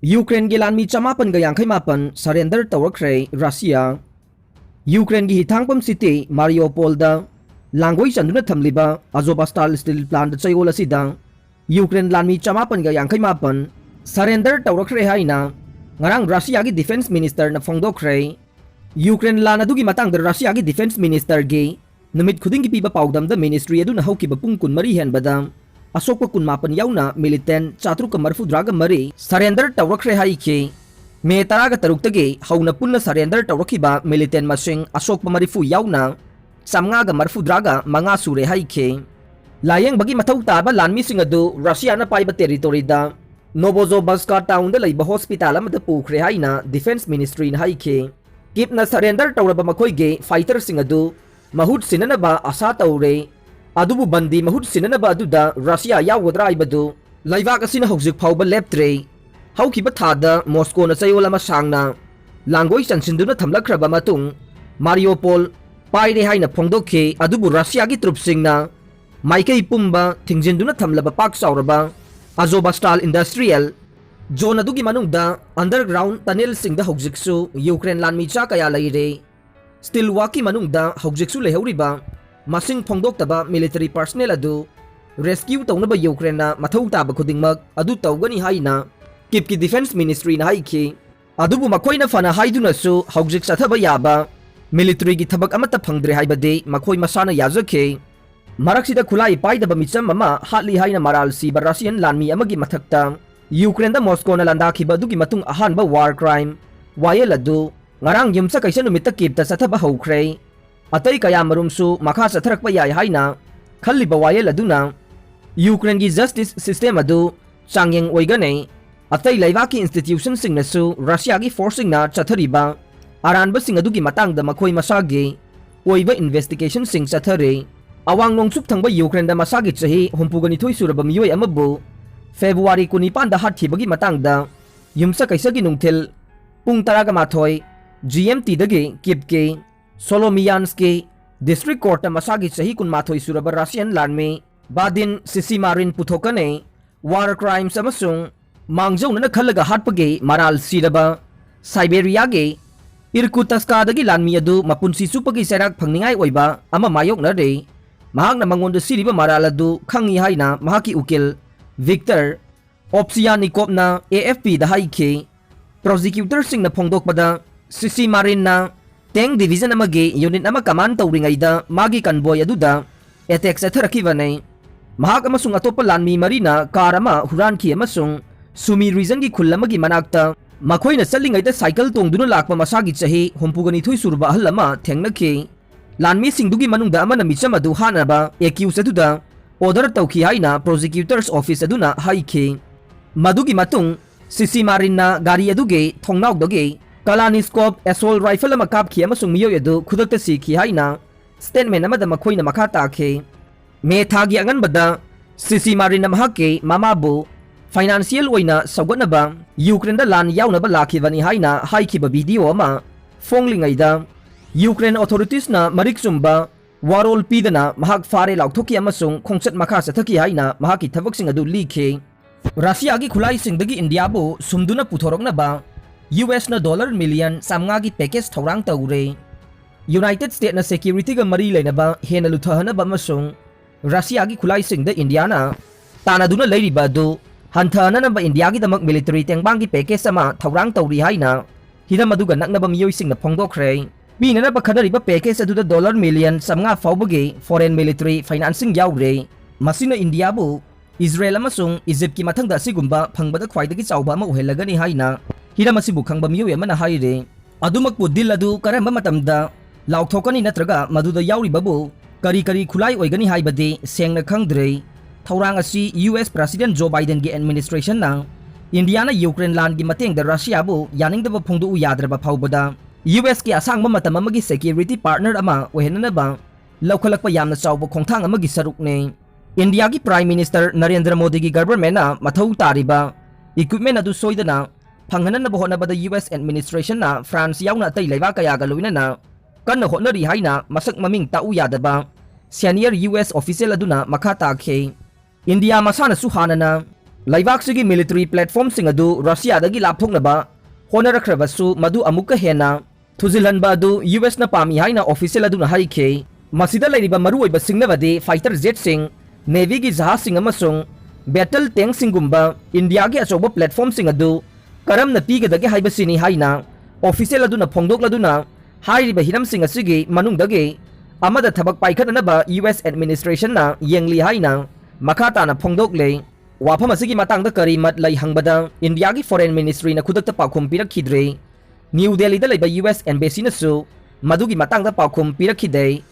Ukraine की लानमी चमापन का यांखै मापन सरेंडर तौरख्रे रशिया यूक्रेन की हिथांगपम सिटी मारियोपोलदा लांगोई चंदुना थमलिबा अजोबास्ताल स्टील प्लांट चयोल असिदा यूक्रेन लानमी चमापन का यांखै मापन सरेंडर तौरख्रे हाइना ngarang रशिया की डिफेंस मिनिस्टर न फोंगदोख्रे यूक्रेन लान अदुगी मतंग रशिया की डिफेंस मिनिस्टर गे नुमित खुदिंग की पीबा पाउदम द मिनिस्ट्री अदुना हौकिबा पुंग कुनमरी हेनबदा अशोक कुनमापन याउना मिलिटेंट चातुक मरफुद्राग मरी सरेंडर तौरख्रे हाइखे मे तराग तरुक्तगे हौना पुन्ना सरेंडर तौरखिबा मिलिटेंट मसिंग अशोक मरिफु याउना समगाग मरफुद्राग मंगा सुरे हाइखे लायंग बगी मथौ ताबा लानमी सिंग अदु रशिया न पाइबा टेरिटोरीदा नोबोजोबस्का टाउन द लैबा हॉस्पिटल अमदा पुख्रे हाइना डिफेंस मिनिस्ट्री न हाइखे किपना सरेंडर तौरबा मखोइगे फाइटर सिंग अदु महुत सिननबा आशा तौरे अदुबु बंदी महुत सिननबा अदुदा रशिया यावद्रा आइबदु लैबाक असिना हौजिक फाउबा लेप्त्रे हौखिबा थादा मॉस्को न चयोल अमा सांगना लांगोई चनसिंदुना थमलख्रबा मतुंग मारियोपोल पाइरे हाइना फोंगदोखे अदुबु रशिया की ट्रुपसिंगना माइकई पुंबा थिंगजिंदुना थमलबा पाक साउरबा अजोबास्ताल इंडस्ट्रियल जोन अदुगी मनुंगदा अंडरग्राउंड टनल सिंगदा हौजिकसु यूक्रेन लानमीचा कया लैरे स्टील वाकी मनुंगदा हौजिकसु लेहौरिबा मसिंग फोंगदोक्तबा मिलिटरी पर्सनेल अदु रेस्क्यू तौनबा यूक्रेन मथौ ताबा खुदिंगमक अदु तौगनी हाइना किपकी डिफेंस मिनिस्ट्री न हाइखि अदुबु मखोइना फना हाइदुनसु हौजिक सथबा याबा मिलिटरी की थबक अमता फंगद्रे हाइबदे मखोइ मसाना याजखे मरक्सिदा खुलाई पाइदबा मिचम अमा हाटली हाइना मराल सिबा रशियन लानमी अमगी मथक्ता यूक्रेन दा मॉस्कोना लंदाखिबा दुगी मतुंग अहानबा वार क्राइम वायल अदु ngarang yumsa kaisa numita kipta sathaba haukhre atai kaya marumsu makha sathrakpa yai haina khalliba wayel aduna Ukraine gi justice system adu changyeng oigane atai laibaki institution singnasu Russia gi forcing na chathariba aranba sing adu gi matang da makhoi masagi oiba investigation sing chathare awang nongchuk thangba Ukraine da masagi chahi humpugani thoi suraba miyoi amabu February 19 da hathibagi matang da yumsa kaisa gi nungthil pung taraga mathoi GMT दगे किप के सोलोमियान्स के district court मसागी सही कुनमाथोई सुरब Russian लान में बादिन cc Marin पुथोकने वार crimes अमसुंग मांगजौन खलगा हाटपगे moral सिरबा Siberia के इरकुतस्का दगी लानमी अदु मपुनसी सुपगी सेराक फंगनिंगाई ओइबा अमा मायोकनरे महाकना मंगोंद सिरिबा moral अदु खंगी हाइना महाकी उकिल Victor ओप्सियानिकोपना AFP the हाइखे prosecutor सिंग न फोंगदोकपदा सिसी मारिन ना टेंग डिवीजन अमगे यूनिट अमा कमांड तौरिंगाइदा मागी कन्वॉय अदुदा अटैक चथरखिबने महाक अमसुंग अतोप लानमी मरीना कार अमा हुरानखि अमसुंग सुमी रीजन की खुल अमगी मनाक्ता मखोइना चलिंगाइदा साइकिल तोंगदुना लाकपा मसागी चही हुंपुगनी थुई सुरबा अहल अमा थेंगनखि लानमी सिंगदुगी मनुंगदा अमना मिचम अदु हानाबा एक्यूज अदुदा ऑर्डर तौखि हाइना प्रोसिक्यूटर्स ऑफिस अदुना हाइखि मदुगी मतुंग सिसी मारिना गाड़ी अदुगे थोंगनाउदगे कलानिस्कोप एसोल राइफल अमा कापखि अमसुंग मियोय अदु खुदक्ता सिखि हाइना स्टेटमेंट अमदा मखोइना मखा ताखे मे थागी अंगनबदा cc Marina Mahake मामाबु financial ओइना सौगनबा Ukraine दा लान याउनबा लाखिबनी हाइना हाइखिबा वीडियो अमा फोंगलिंगाइदा यूक्रेन ऑथोरिटीज ना मरिक सुंबा वारोल पीदना महाक फारे लाउथोकी अमसुंग खोंगचत मखा सथकी हाइना महाकी थबकसिंग अदु लिखे रशिया की खुलाई सिंगदगी इंडिया बो सुमदुना पुथोरकनबा US ना डॉलर मिलियन सामगा की पैकेज थौरांग तौरे यूनाइटेड स्टेट ना सिक्योरिटी का मरी लेनबा हेना लुथहनबा अमसुंग रशिया की खुलाई सिंगद इंडिया ना तानादुना लैरिबा दु हंथननबा इंडिया की दमक मिलिटरी टेंगबांग की पैकेज अमा थौरांग तौरी हाइना हिदम अदुगा नकनबा मियोइ सिंगना फोंगदोख्रे पीननबा खदरिबा पैकेज अदुदा डॉलर मिलियन सामगा फाउबगे फॉरेन मिलिटरी फाइनेंसिंग याउरे मसिना इंडिया बु इजराइल अमसुंग इजिप्ट की मथंगदा सिगुंबा फंगबदा ख्वाइदगी चाउबा अमा ओहेलगनी हाइना हिरम असिबु खंगबा मियोइ अमना हाइरे अदुमकपु दिल अदु करंबा मतमदा लाउथोकनी नत्रगा मदुदा याउरिबबु करी करी खुलाई ओइगनी हाइबदे सेंगना खंगद्रे थौरांग असि US प्रेसिडेंट जो बाइडेन की एडमिनिस्ट्रेशन ना इंडिया ना यूक्रेन लान की मतेंगदा रशिया बु यानिंगदबा फोंगदु याद्रबा फाउबदा US की असांगबा मतम अमगी सिक्योरिटी पार्टनर अमा ओहेननबा लौखलकपा यामना चाउबा खोंथांग अमगी सरुकने इंडिया की प्राइम मिनिस्टर नरेंद्र मोदी की गवर्नमेंट ना मथौ तारिबा इक्विपमेंट अदु सोइदना फंगननबा होनबदा US एडमिनिस्ट्रेशन ना फ्रांस याउना अतै लैबा कयागा लोइनना कन्न होनरी हाइना मसक ममिंग ताउ यादबा सीनियर US ऑफिशियल अदुना मखा ताखे इंडिया मसाना सुहानना ꯂꯩꯕꯥꯛꯁꯤꯒꯤ ꯃꯤꯂꯤꯇꯔꯤ ꯄ꯭ꯂꯦꯠꯐꯣꯔꯝꯁꯤꯡ ꯑꯗꯨ ꯔꯁꯤꯌꯥꯗꯒꯤ ꯂꯥꯞꯊꯣꯛꯅꯕ ꯍꯣꯠꯅꯔꯛꯈ꯭ꯔꯕꯁꯨ ꯃꯗꯨ ꯑꯃꯨꯛꯀ ꯍꯦꯟꯅ ꯊꯨꯖꯤꯜꯍꯟꯕ ꯑꯗꯨ ꯌꯨꯑꯦꯁꯅ ꯄꯥꯝꯃꯤ ꯍꯥꯏꯅ ꯑꯣꯐꯤꯁꯤꯌꯦꯜ ꯑꯗꯨꯅ ꯍꯥꯏꯈꯤ꯫ ꯃꯁꯤꯗ ꯂꯩꯔꯤꯕ ꯃꯔꯨꯑꯣꯏꯕ ꯁꯤꯡꯅꯕꯗꯤ ꯐꯥꯏꯇꯔ ꯖꯦꯠꯁꯤꯡ, ꯅꯦꯚꯤꯒꯤ ꯖꯍꯥꯖꯁꯤꯡ ꯑꯃꯁꯨꯡ ꯕꯦꯇꯜ ꯇꯦꯡꯛꯁꯤꯡꯒꯨꯝꯕ ꯏꯟꯗꯤꯌꯥꯒꯤ ꯑꯆꯧꯕ ꯄ꯭ꯂꯦꯠꯐꯣꯔꯝꯁꯤꯡ ꯑꯗꯨ ꯀꯔꯝꯅ ꯄꯤꯒꯗꯒꯦ ꯍꯥꯏꯕꯁꯤꯅꯤ ꯍꯥꯏꯅ ꯑꯣꯐꯤꯁꯤꯌꯦꯜ ꯑꯗꯨꯅ ꯐꯣꯡꯗꯣꯛꯂꯗꯨꯅ ꯍꯥꯏꯔꯤꯕ ꯍꯤꯔꯝꯁꯤꯡ ꯑꯁꯤꯒꯤ ꯃꯅꯨꯡꯗꯒꯤ ꯑꯃꯗ ꯊꯕꯛ ꯄꯥꯏꯈꯠꯅꯅꯕ ꯌꯨꯑꯦꯁ ꯑꯦꯗꯃꯤꯅꯤꯁꯇ꯭ꯔꯦꯁꯟꯅ ꯌꯦꯡꯂꯤ ꯍꯥꯏꯅ ꯃꯈꯥ ꯇꯥꯅ ꯐꯣꯡꯗꯣꯛꯂꯦ꯫ ꯋꯥꯐꯝ ꯑꯁꯤꯒꯤ ꯃꯇꯥꯡꯗ ꯀꯔꯤ ꯃꯠ ꯂꯩ ꯍꯪꯕꯗ ꯏꯟꯗꯤꯌꯥꯒꯤ ꯐꯣꯔꯦꯟ ꯃꯤꯅꯤꯁꯇ꯭ꯔꯤꯅ ꯈꯨꯗꯛꯇ ꯄꯥꯎꯈꯨꯝ ꯄꯤꯔꯛꯈꯤꯗ꯭ꯔꯦ꯫ ꯅ꯭ꯌꯨ ꯗꯦꯜꯂꯤꯗ ꯂꯩꯕ ꯌꯨꯑꯦꯁ ꯑꯦꯝꯕꯦꯁꯤꯅꯁꯨ ꯃꯗꯨꯒꯤ ꯃꯇꯥꯡꯗ ꯄꯥꯎꯈꯨꯝ ꯄꯤꯔꯛꯈꯤꯗꯦ꯫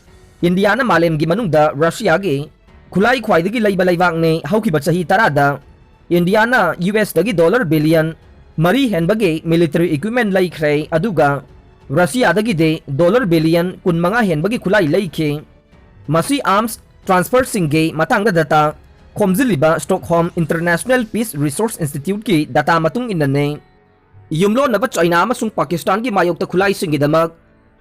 ꯏꯟꯗꯤꯌꯥꯅ ꯃꯥꯂꯦꯝꯒꯤ ꯃꯅꯨꯡꯗ ꯔꯁꯤꯌꯥꯒꯤ ꯈꯨꯠꯂꯥꯏ ꯈ꯭ꯋꯥꯏꯗꯒꯤ ꯂꯩꯕ ꯂꯩꯕꯥꯛꯅꯤ꯫ ꯍꯧꯈꯤꯕ ꯆꯍꯤ 10ꯗ ꯏꯟꯗꯤꯌꯥꯅ ꯌꯨꯑꯦꯁꯇꯒꯤ $4 ꯕꯤꯂꯤꯌꯟ 4 ꯍꯦꯟꯕꯒꯤ ꯃꯤꯂꯤꯇꯔꯤ ꯏꯀ꯭ꯋꯤꯞꯃꯦꯟ ꯂꯩꯈ꯭ꯔꯦ, ꯑꯗꯨꯒ ꯔꯁꯤꯌꯥꯗꯒꯤꯗꯤ $25 ꯕꯤꯂꯤꯌꯟ ꯍꯦꯟꯕꯒꯤ ꯈꯨꯠꯂꯥꯏ ꯂꯩꯈꯤ꯫ ꯃꯁꯤ ꯑꯥꯔꯝꯁ ꯇ꯭ꯔꯥꯟꯁꯐꯔꯁꯤꯡꯒꯤ ꯃꯇꯥꯡꯗ ꯗꯇꯥ ꯈꯣꯝꯖꯤꯜꯂꯤꯕ ꯁ꯭ꯇꯣꯛꯍꯣꯝ ꯏꯟꯇꯔꯅꯦꯁꯅꯦꯜ ꯄꯤꯁ ꯔꯤꯁꯣꯔꯁ ꯏꯟꯁꯇꯤꯇ꯭ꯌꯨꯠꯀꯤ ꯗꯇꯥ ꯃꯇꯨꯡ ꯏꯟꯅꯅꯤ꯫ ꯌꯨꯝꯂꯣꯟꯅꯕ ꯆꯥꯏꯅꯥ ꯑꯃꯁꯨꯡ ꯄꯥꯀꯤꯁꯇꯥꯟꯒꯤ ꯃꯥꯌꯣꯛꯇ ꯈꯨꯠꯂꯥꯏꯁꯤꯡꯒꯤꯗꯃꯛ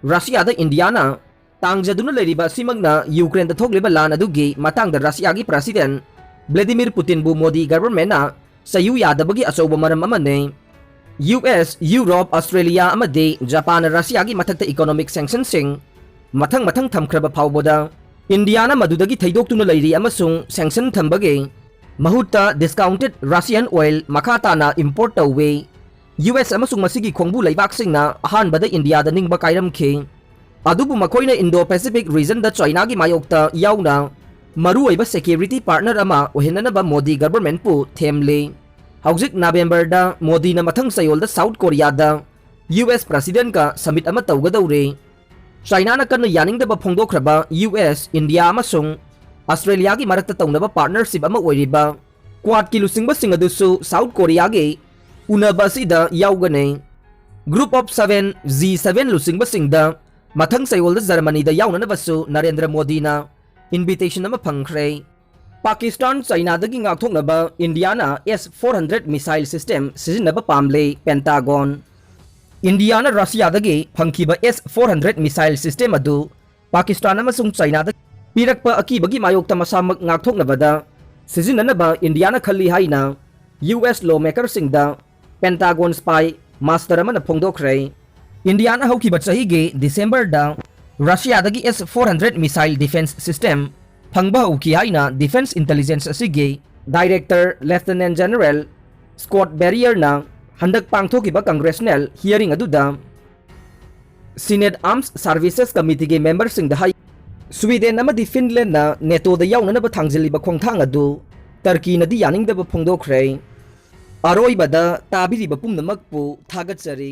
ꯔꯁꯤꯌꯥꯗ ꯏꯟꯗꯤꯌꯥꯅ ꯇꯥꯡꯖꯗꯨꯅ ꯂꯩꯔꯤꯕ ꯑꯁꯤꯃꯛꯅ ꯌꯨꯀ꯭ꯔꯦꯟꯗ ꯊꯣꯛꯂꯤꯕ ꯂꯥꯟ ꯑꯗꯨꯒꯤ ꯃꯇꯥꯡꯗ ꯔꯁꯤꯌꯥꯒꯤ ꯄ꯭ꯔꯦꯁꯤꯗꯦꯟ ꯚ꯭ꯂꯥꯗꯤꯃꯤꯔ ꯄꯨꯇꯤꯟꯕꯨ ꯃꯣꯗꯤ ꯒꯚꯔꯟꯃꯦꯟꯠꯅ ꯆꯌꯨ ꯌꯥꯗꯕꯒꯤ ꯑꯆꯧꯕ ꯃꯔꯝ ꯑꯃꯅꯤ꯫ ꯌꯨꯑꯦꯁ, ꯌꯨꯔꯣꯞ, ꯑꯁꯇ꯭ꯔꯦꯂꯤꯌꯥ ꯑꯃꯗꯤ ꯖꯄꯥꯟꯅ ꯔꯁꯤꯌꯥꯒꯤ ꯃꯊꯛꯇ ꯏꯀꯣꯅꯣꯃꯤꯛ ꯁꯦꯡꯁꯟꯁꯤꯡ ꯃꯊꯪ ꯊꯝꯈ꯭ꯔꯕ ꯐꯥꯎꯕꯗ ꯏꯟꯗꯤꯌꯥꯅ ꯃꯗꯨꯗꯒꯤ ꯊꯩꯗꯣꯛꯇꯨꯅ ꯂꯩꯔꯤ ꯑꯃꯁꯨꯡ ꯁꯦꯡꯁꯟ ꯊꯝꯕꯒꯤ ꯃꯍꯨꯠꯇ ꯗꯤꯁꯀꯥꯎꯟꯇꯦꯗ ꯔꯁꯤꯌꯟ ꯑꯣꯏꯜ ꯃꯈꯥ ꯇꯥꯅ ꯏꯝꯄꯣꯔꯠ ꯇꯧꯏ꯫ ꯌꯨꯑꯦꯁ ꯑꯃꯁꯨꯡ ꯃꯁꯤꯒꯤ ꯈꯣꯡꯕꯨ ꯂꯩꯕꯥꯛꯁꯤꯡꯅ ꯑꯍꯥꯟꯕꯗ ꯏꯟꯗꯤꯌꯥꯗ ꯅꯤꯡꯕ ꯀꯥꯏꯔꯝꯈꯤ, ꯑꯗꯨꯕꯨ ꯃꯈꯣꯏꯅ ꯏꯟꯗꯣ ꯄꯦꯁꯤꯐꯤꯛ ꯔꯤꯖꯟꯗ ꯆꯥꯏꯅꯥꯒꯤ ꯃꯥꯌꯣꯛꯇ ꯌꯥꯎꯅ ꯃꯔꯨꯑꯣꯏꯕ ꯁꯦꯀ꯭ꯌꯨꯔꯤꯇꯤ ꯄꯥꯔꯠꯅꯔ ꯑꯃ ꯑꯣꯏꯍꯟꯅꯅꯕ ꯃꯣꯗꯤ ꯒꯚꯔꯟꯃꯦꯟꯠꯄꯨ ꯊꯦꯝꯂꯤ꯫ ꯍꯧꯖꯤꯛ ꯅꯕꯦꯝꯕꯔꯗ ꯃꯣꯗꯤꯅ ꯃꯊꯪ ꯆꯌꯣꯜꯗ ꯁꯥꯎꯊ ꯀꯣꯔꯤꯌꯥꯗ ꯌꯨꯑꯦꯁ ꯄ꯭ꯔꯦꯁꯤꯗꯦꯟꯠꯀ ꯁꯃꯤꯠ ꯑꯃ ꯇꯧꯒꯗꯧꯔꯤ꯫ ꯆꯥꯏꯅꯥꯅ ꯀꯟꯅ ꯌꯥꯅꯤꯡꯗꯕ ꯐꯣꯡꯗꯣꯛꯈ꯭ꯔꯕ ꯌꯨꯑꯦꯁ, ꯏꯟꯗꯤꯌꯥ ꯑꯃꯁꯨꯡ ꯑꯁꯇ꯭ꯔꯦꯂꯤꯌꯥꯒꯤ ꯃꯔꯛꯇ ꯇꯧꯅꯕ ꯄꯥꯔꯠꯅꯔꯁꯤꯞ ꯑꯃ ꯑꯣꯏꯔꯤꯕ ꯀ꯭ꯋꯥꯗꯀꯤ ꯂꯨꯆꯤꯡꯕꯁꯤꯡ ꯑꯗꯨꯁꯨ ꯁꯥꯎꯊ ꯀꯣꯔꯤꯌꯥꯒꯤ ꯎꯅꯕ ꯑꯁꯤꯗ ꯌꯥꯎꯒꯅꯤ꯫ ꯒ꯭ꯔꯨꯞ ꯑꯣꯐ 7 G7 ꯂꯨꯆꯤꯡꯕꯁꯤꯡꯗ ꯃꯊꯪ ꯆꯌꯣꯜꯗ ꯖꯔꯃꯅꯤꯗ ꯌꯥꯎꯅꯅꯕꯁꯨ ꯅꯔꯦꯟꯗ꯭ꯔ ꯃꯣꯗꯤꯅ ꯏꯟꯚꯤꯇꯦꯁꯟ ꯑꯃ ꯐꯪꯈ꯭ꯔꯦ꯫ ꯄꯥꯀꯤꯁꯇꯥꯟ ꯆꯥꯏꯅꯥꯗꯒꯤ ꯉꯥꯛꯊꯣꯛꯅꯕ ꯏꯟꯗꯤꯌꯥꯅ S-400 ꯃꯤꯁꯥꯏꯜ ꯁꯤꯁꯇꯦꯝ ꯁꯤꯖꯤꯟꯅꯕ ꯄꯥꯝꯂꯦ꯫ ꯄꯦꯟꯇꯥꯒꯣꯟ ꯏꯟꯗꯤꯌꯥꯅ ꯔꯁꯤꯌꯥꯗꯒꯤ ꯐꯪꯈꯤꯕ S-400 ꯃꯤꯁꯥꯏꯜ ꯁꯤꯁꯇꯦꯝ ꯑꯗꯨ ꯄꯥꯀꯤꯁꯇꯥꯟ ꯑꯃꯁꯨꯡ ꯆꯥꯏꯅꯥꯗ ꯄꯤꯔꯛꯄ ꯑꯀꯤꯕꯒꯤ ꯃꯥꯌꯣꯛꯇ ꯃꯁꯥꯃꯛ ꯉꯥꯛꯊꯣꯛꯅꯕꯗ ꯁꯤꯖꯤꯟꯅꯅꯕ ꯏꯟꯗꯤꯌꯥꯅ ꯈꯜꯂꯤ ꯍꯥꯏꯅ ꯌꯨꯑꯦꯁ ꯂꯣ ꯃꯦꯀꯔꯁꯤꯡꯗ ꯄꯦꯟꯇꯥꯒꯣꯟ ꯁ꯭ꯄꯥꯏ ꯃꯥꯁꯇꯔ ꯑꯃꯅ ꯐꯣꯡꯗꯣꯛꯈ꯭ꯔꯦ꯫ ꯏꯟꯗꯤꯌꯥꯅ ꯍꯧꯈꯤꯕ ꯆꯍꯤꯒꯤ ꯗꯤꯁꯦꯝꯕꯔꯗ ꯔꯁꯤꯌꯥꯗꯒꯤ S-400 ꯃꯤꯁꯥꯏꯜ ꯗꯤꯐꯦꯟꯁ ꯁꯤꯁꯇꯦꯝ ꯐꯪꯕ ꯍꯧꯈꯤ ꯍꯥꯏꯅ ꯗꯤꯐꯦꯟꯁ ꯏꯟꯇꯦꯂꯤꯖꯦꯟꯁ ꯑꯁꯤꯒꯤ ꯗꯥꯏꯔꯦꯛꯇꯔ ꯂꯦꯐꯇꯅꯦꯟꯠ ꯖꯦꯅꯔꯦꯜ ꯁ꯭ꯀꯣꯠ ꯕꯦꯔꯤꯌꯔꯅ ꯍꯟꯗꯛ ꯄꯥꯡꯊꯣꯛꯈꯤꯕ ꯀꯪꯒ꯭ꯔꯦꯁꯅꯦꯜ ꯍꯤꯌꯔꯤꯡ ꯑꯗꯨꯗ ꯁꯤꯅꯦꯠ ꯑꯥꯔꯝꯁ ꯁꯥꯔꯚꯤꯁꯦꯁ ꯀꯃꯤꯇꯤꯒꯤ ꯃꯦꯝꯕꯔꯁꯤꯡꯗ ꯍꯥꯏ꯫ ꯁ꯭ꯋꯤꯗꯦꯟ ꯑꯃꯗꯤ ꯐꯤꯟꯂꯦꯟꯗꯅ ꯅꯦꯇꯣꯗ ꯌꯥꯎꯅꯅꯕ ꯊꯥꯡꯖꯤꯜꯂꯤꯕ ꯈꯣꯡꯊꯥꯡ ꯑꯗꯨ ꯇꯔꯀꯤꯅꯗꯤ ꯌꯥꯅꯤꯡꯗꯕ ꯐꯣꯡꯗꯣꯛꯈ꯭ꯔꯦ꯫ ꯑꯔꯣꯏꯕꯗ ꯇꯥꯕꯤꯔꯤꯕ ꯄꯨꯝꯅꯃꯛꯄꯨ ꯊꯥꯒꯠꯆꯔꯤ꯫